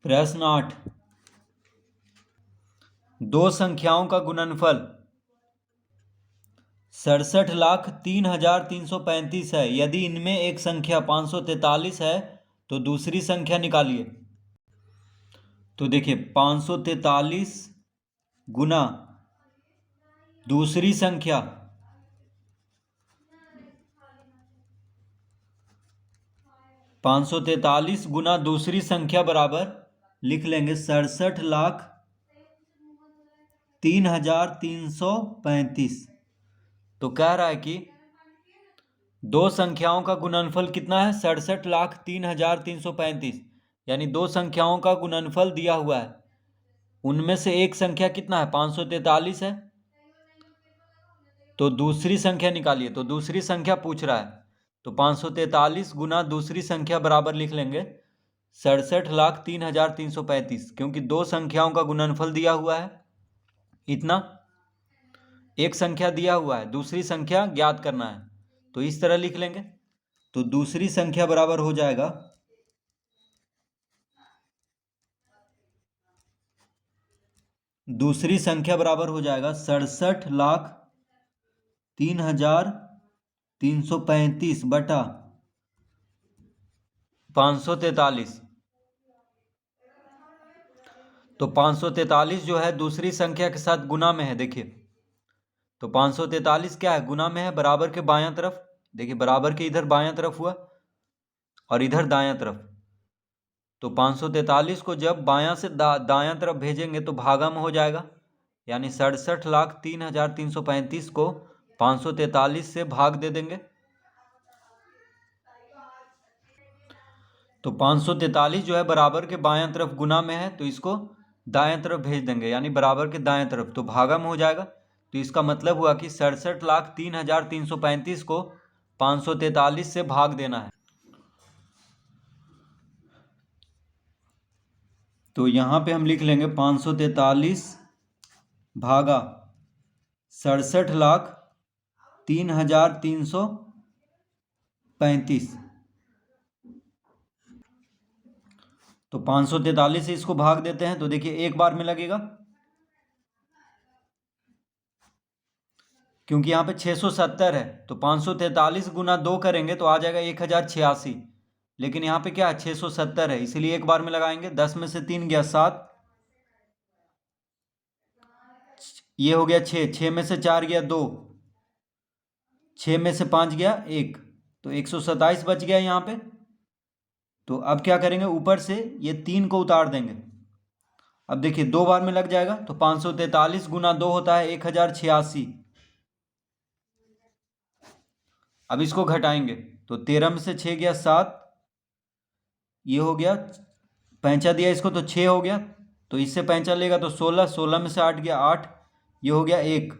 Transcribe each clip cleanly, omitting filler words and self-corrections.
प्रश्न 8। दो संख्याओं का गुणनफल 67,03,335 है। यदि इनमें एक संख्या 543 है तो दूसरी संख्या निकालिए। तो देखिए 543 गुना दूसरी संख्या 543 गुना दूसरी संख्या बराबर लिख लेंगे 67,03,335। तो कह रहा है कि दो संख्याओं का गुणनफल कितना है 67,03,335। यानी दो संख्याओं का गुणनफल दिया हुआ है, उनमें से एक संख्या कितना है 543 है, तो दूसरी संख्या निकालिए। तो दूसरी संख्या पूछ रहा है, तो 543 गुना दूसरी संख्या बराबर लिख लेंगे 67,03,335। क्योंकि दो संख्याओं का गुणनफल दिया हुआ है इतना, एक संख्या दिया हुआ है, दूसरी संख्या ज्ञात करना है, तो इस तरह लिख लेंगे। तो दूसरी संख्या बराबर हो जाएगा 67,03,335 बटा 543। तो 543 जो है दूसरी संख्या के साथ गुना में है। देखिए तो 543 क्या है, गुना में है, बराबर के बायां तरफ। देखिए बराबर के इधर बायां तरफ हुआ और इधर दायां तरफ। तो 543 को जब बायां से दायां तरफ भेजेंगे तो भागा में हो जाएगा। यानी 67,03,335 को 543 से भाग दे देंगे। तो 543 जो है बराबर के बायां तरफ गुना में है, तो इसको दाएं तरफ भेज देंगे, यानी बराबर के दाएं तरफ, तो भागा में हो जाएगा। तो इसका मतलब हुआ कि 67,03,335 को 543 से भाग देना है। तो यहाँ पे हम लिख लेंगे 543 भागा 67,03,335। तो 543 से इसको भाग देते हैं, तो देखिए एक बार में लगेगा, क्योंकि यहाँ पे 670 है। तो 543 गुना 2 करेंगे तो आ जाएगा 1086। लेकिन यहाँ पे क्या है 670 है, इसीलिए एक बार में लगाएंगे। 10 में से 3 गया 7, ये हो गया 6, 6 में से 4 गया 2, 6 में से 5 गया 1, तो 127 बच गया यहाँ पे। तो अब क्या करेंगे, ऊपर से ये 3 को उतार देंगे। अब देखिए 2 बार में लग जाएगा। तो 543 गुना 2 होता है 1086। अब इसको घटाएंगे, तो 13 में से 6 गया 7, ये हो गया, पैंचा दिया इसको तो 6 हो गया, तो इससे पैंचा लेगा तो 16, 16 में से 8 गया 8, ये हो गया 1,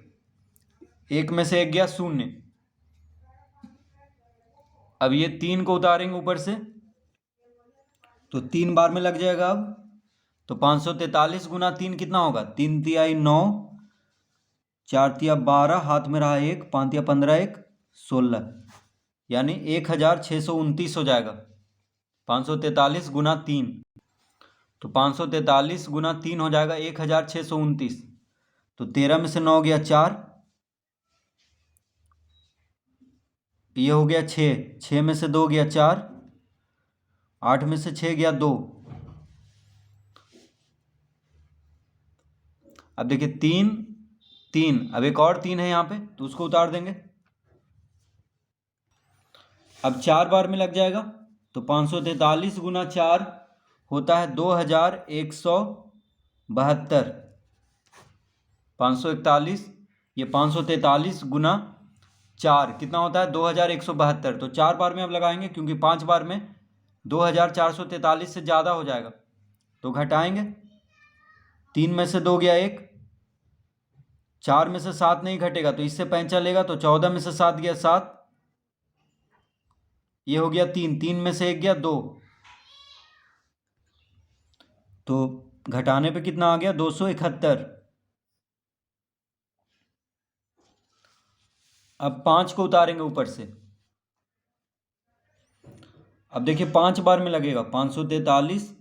1 में से 1 गया 0। अब ये 3 को उतारेंगे ऊपर से, तो 3 बार में लग जाएगा। अब तो 543 गुना 3 कितना होगा, 3 तिहाई 9, 4 तिया 12, हाथ में रहा 1, 5 तिया 15, 1 16, यानी 1629 हो जाएगा 543 गुना 3। तो 543 गुना 3 हो जाएगा 1629। तो 13 में से 9 गया 4, ये हो गया 6, 6 में से 2 गया 4, 8 में से 6 गया 2। अब देखिए 3 3, अब एक और 3 है यहाँ पे, तो उसको उतार देंगे। अब 4 बार में लग जाएगा। तो 543 गुना 4 होता है 2172। 541, ये 543 गुना 4 कितना होता है 2172। तो 4 बार में अब लगाएंगे, क्योंकि 5 बार में 2443 से ज़्यादा हो जाएगा, तो घटाएंगे। 3 में से 2 गया 1, 4 में से 7 नहीं घटेगा, तो इससे पैंचा लेगा, तो 14 में से 7 गया 7, ये हो गया 3, 3 में से 1 गया 2, तो घटाने पे कितना आ गया 271। अब 5 को उतारेंगे ऊपर से। अब देखिए 5 बार में लगेगा, 543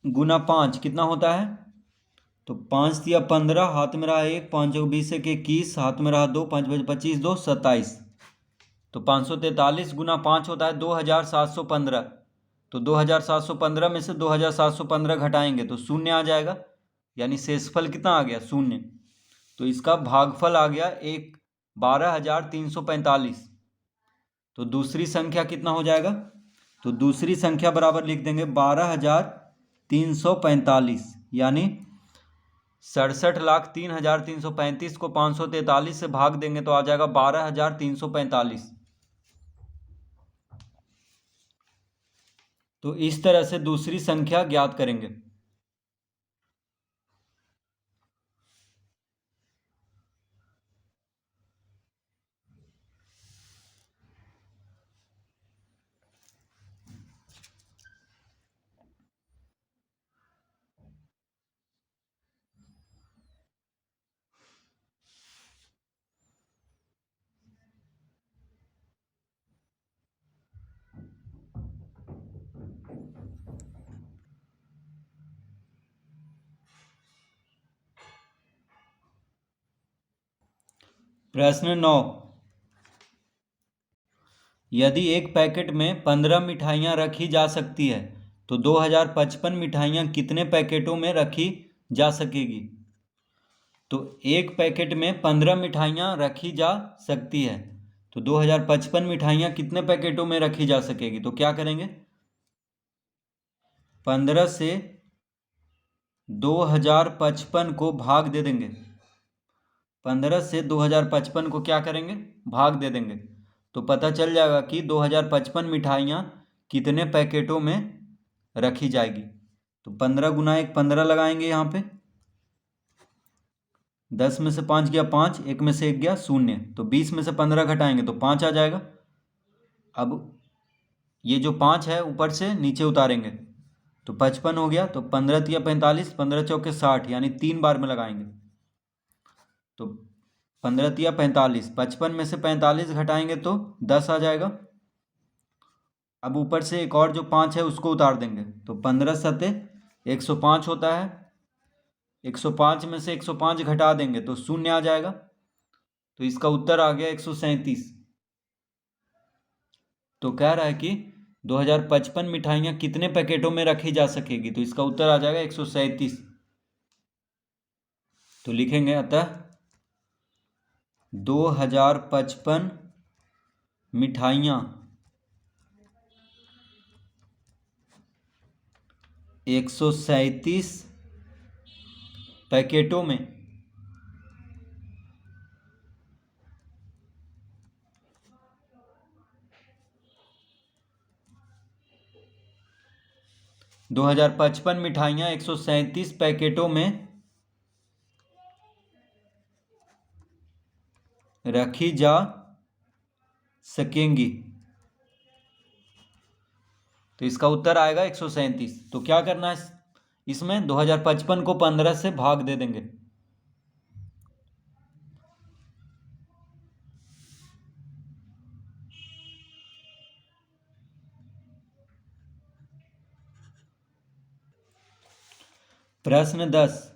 गुना 5 कितना होता है? तो 5 दिया 15, हाथ में रहा 1, 5 20 1 21, हाथ में रहा 2, 5 25 2 27। तो 543 गुना 5 होता है 2715। तो 2715 में से 2715 घटाएंगे तो शून्य आ जाएगा, यानी शेषफल कितना आ गया? शून्य। तो इसका भागफल आ गया 12,345। तो दूसरी संख्या कितना हो जाएगा? तो दूसरी संख्या बराबर लिख देंगे 12,345, यानी 67,03,335 को 543 से भाग देंगे तो आ जाएगा 12,345। तो इस तरह से दूसरी संख्या ज्ञात करेंगे। प्रश्न 9, यदि एक पैकेट में 15 मिठाइयाँ रखी जा सकती है तो 2055 मिठाइयाँ कितने पैकेटों में रखी जा सकेगी? तो एक पैकेट में 15 मिठाइयाँ रखी जा सकती है तो 2055 मिठाइयाँ कितने पैकेटों में रखी जा सकेगी? तो क्या करेंगे? 15 से 2055 को भाग दे देंगे। 15 से 2055 को क्या करेंगे? भाग दे देंगे। तो पता चल जाएगा कि 2055 मिठाइयाँ कितने पैकेटों में रखी जाएगी। तो 15 गुना 1 15 लगाएंगे यहाँ पे। 10 में से 5 गया 5, 1 में से 1 गया 0। तो 20 में से 15 घटाएंगे तो 5 आ जाएगा। अब ये जो 5 है ऊपर से नीचे उतारेंगे तो 55 हो गया। तो 15 तिया 45, 15 चौके 60, यानी 3 बार में लगाएंगे। तो 15 तिया 45, 55 में से 45 घटाएंगे तो 10 आ जाएगा। अब ऊपर से एक और जो 5 है उसको उतार देंगे तो 15 सते 105 होता है। 105 में से 105 घटा देंगे तो 0 आ जाएगा। तो इसका उत्तर आ गया 137। तो कह रहा है कि 2055 मिठाइयाँ कितने पैकेटों में रखी जा सकेगी? तो इसका उत्तर आ जाएगा 137। तो लिखेंगे अतः 2055 मिठाइयाँ 137 पैकेटों में दो हजार 55 मिठाइयाँ 137 पैकेटों में रखी जा सकेंगी। तो इसका उत्तर आएगा 137। तो क्या करना है इसमें? 2055 को 15 से भाग दे देंगे। प्रश्न 10,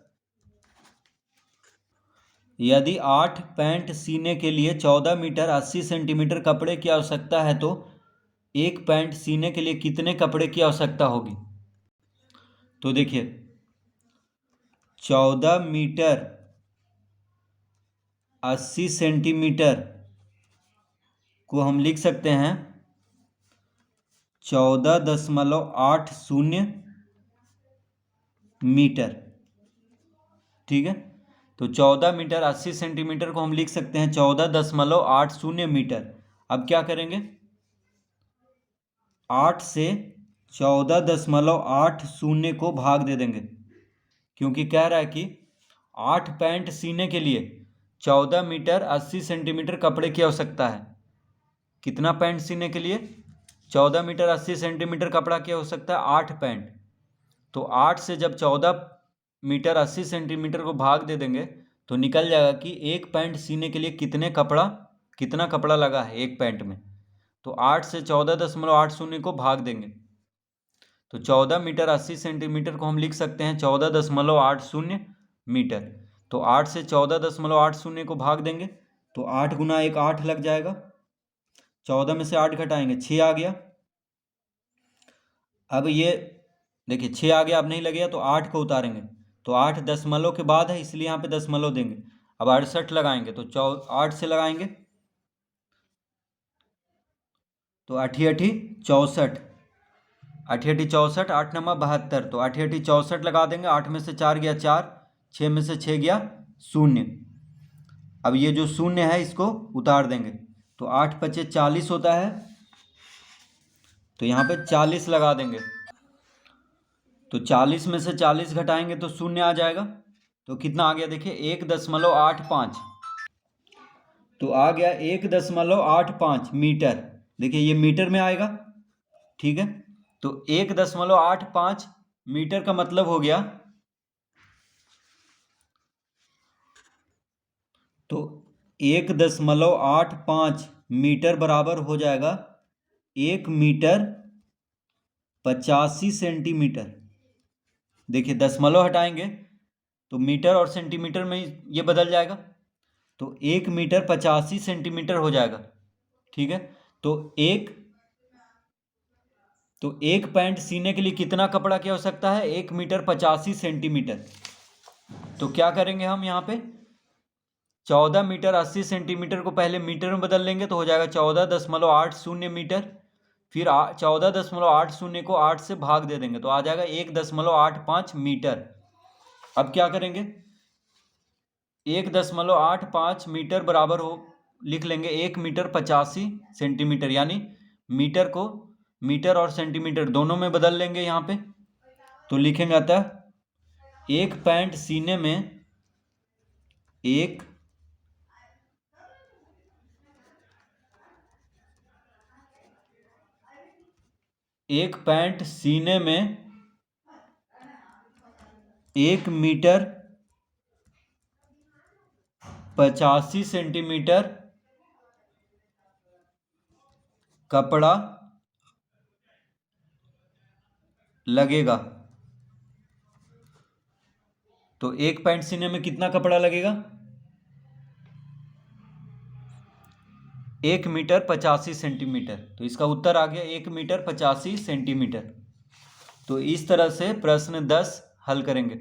यदि 8 पैंट सीने के लिए 14 मीटर 80 सेंटीमीटर कपड़े की आवश्यकता है तो एक पैंट सीने के लिए कितने कपड़े की आवश्यकता होगी? तो देखिए 14 मीटर 80 सेंटीमीटर को हम लिख सकते हैं 14.80 मीटर। ठीक है, तो 14 मीटर 80 सेंटीमीटर को हम लिख सकते हैं 14.80 मीटर। अब क्या करेंगे? 8 से 14.80 को भाग दे देंगे, क्योंकि कह रहा है कि 8 पैंट सीने के लिए 14 मीटर 80 सेंटीमीटर कपड़े की आवश्यकता है। कितना पैंट सीने के लिए? 14 मीटर 80 सेंटीमीटर कपड़ा की आवश्यकता है 8 पैंट। तो 8 से जब 14 मीटर 80 सेंटीमीटर को भाग दे देंगे तो निकल जाएगा कि एक पैंट सीने के लिए कितना कपड़ा लगा है एक पैंट में। तो 8 से 14.80 को भाग देंगे तो 14 मीटर 80 सेंटीमीटर को हम लिख सकते हैं 14.80 मीटर। तो 8 से 14.80 को भाग देंगे तो 8 गुना 1 8 लग जाएगा। 14 में से 8 घटाएंगे 6 आ गया। अब ये देखिए 6 आ गया, अब नहीं लगेगा तो 8 को उतारेंगे तो 8 दशमलव के बाद है इसलिए यहाँ पे दशमलव देंगे। अब 68 लगाएंगे तो 8 से लगाएंगे तो 8 8 64, 8 8 64, 8 9 72, तो 8 8 64 लगा देंगे। 8 में से 4 गया 4, 6 में से 6 गया 0। अब ये जो 0 है इसको उतार देंगे तो 8 5 40 होता है, तो यहाँ पे 40 लगा देंगे। तो 40 में से 40 घटाएंगे तो 0 आ जाएगा। तो कितना आ गया देखिए 1.85, तो आ गया 1.85 मीटर। देखिए ये मीटर में आएगा, ठीक है। तो 1.85 मीटर का मतलब हो गया, तो 1.85 मीटर बराबर हो जाएगा 1 मीटर 85 सेंटीमीटर। देखिए दशमलव हटाएंगे तो मीटर और सेंटीमीटर में ये बदल जाएगा, तो 1 मीटर 85 सेंटीमीटर हो जाएगा, ठीक है। तो एक पैंट सीने के लिए कितना कपड़ा की आवश्यकता है? 1 मीटर 85 सेंटीमीटर। तो क्या करेंगे हम यहाँ पे 14 मीटर 80 सेंटीमीटर को पहले मीटर में बदल लेंगे तो हो जाएगा 14.80 मीटर। फिर 14.80 को 8 से भाग दे देंगे तो आ जाएगा 1.85 मीटर। अब क्या करेंगे 1.85 मीटर बराबर हो लिख लेंगे 1 मीटर 85 सेंटीमीटर, यानी मीटर को मीटर और सेंटीमीटर दोनों में बदल लेंगे यहाँ पे। तो लिखेंगे अतः एक पैंट सीने में एक पैंट सीने में 1 मीटर 85 सेंटीमीटर कपड़ा लगेगा। तो एक पैंट सीने में कितना कपड़ा लगेगा? 1 मीटर 85 सेंटीमीटर। तो इसका उत्तर आ गया 1 मीटर 85 सेंटीमीटर। तो इस तरह से प्रश्न 10 हल करेंगे।